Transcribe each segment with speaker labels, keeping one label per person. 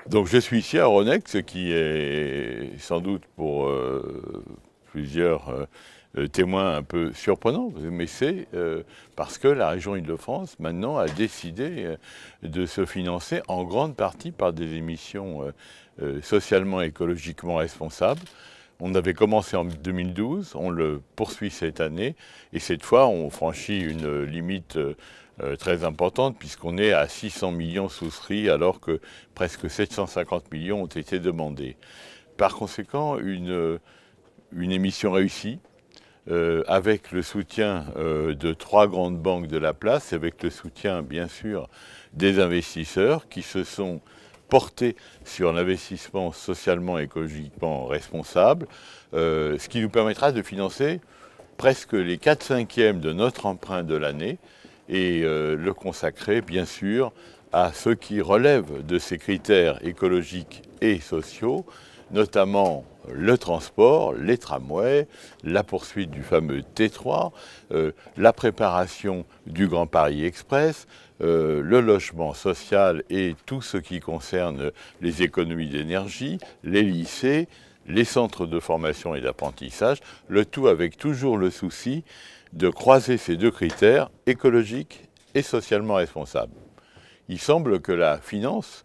Speaker 1: Donc je suis ici à Ronex, ce qui est sans doute pour plusieurs témoins un peu surprenant, mais c'est parce que la région Île-de-France maintenant a décidé de se financer en grande partie par des émissions socialement et écologiquement responsables. On avait commencé en 2012, on le poursuit cette année, et cette fois on franchit une limite très importante puisqu'on est à 600 millions souscrits alors que presque 750 millions ont été demandés. Par conséquent, une émission réussie, avec le soutien de 3 grandes banques de la place, avec le soutien bien sûr des investisseurs qui se sont portés sur l'investissement socialement et écologiquement responsable, ce qui nous permettra de financer presque les 4/5 de notre emprunt de l'année et le consacrer bien sûr à ceux qui relèvent de ces critères écologiques et sociaux, notamment le transport, les tramways, la poursuite du fameux T3, la préparation du Grand Paris Express, le logement social et tout ce qui concerne les économies d'énergie, les lycées, les centres de formation et d'apprentissage, le tout avec toujours le souci de croiser ces deux critères écologiques et socialement responsables. Il semble que la finance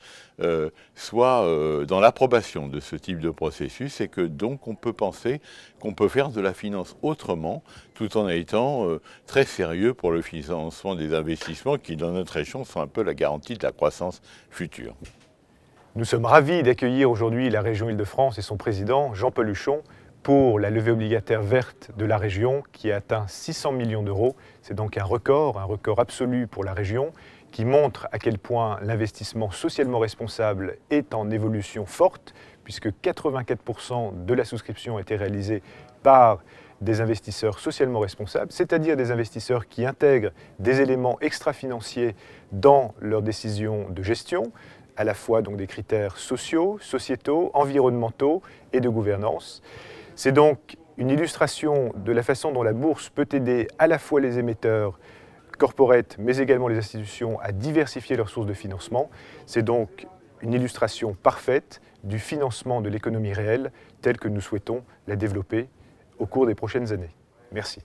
Speaker 1: soit dans l'approbation de ce type de processus et que donc on peut penser qu'on peut faire de la finance autrement tout en étant très sérieux pour le financement des investissements qui dans notre région sont un peu la garantie de la croissance future.
Speaker 2: Nous sommes ravis d'accueillir aujourd'hui la région Île-de-France et son président Jean-Paul Huchon pour la levée obligataire verte de la région qui a atteint 600 millions d'euros. C'est donc un record absolu pour la région qui montre à quel point l'investissement socialement responsable est en évolution forte puisque 84% de la souscription a été réalisée par des investisseurs socialement responsables, c'est-à-dire des investisseurs qui intègrent des éléments extra-financiers dans leurs décisions de gestion, à la fois donc des critères sociaux, sociétaux, environnementaux et de gouvernance. C'est donc une illustration de la façon dont la bourse peut aider à la fois les émetteurs corporate, mais également les institutions à diversifier leurs sources de financement. C'est donc une illustration parfaite du financement de l'économie réelle telle que nous souhaitons la développer au cours des prochaines années. Merci.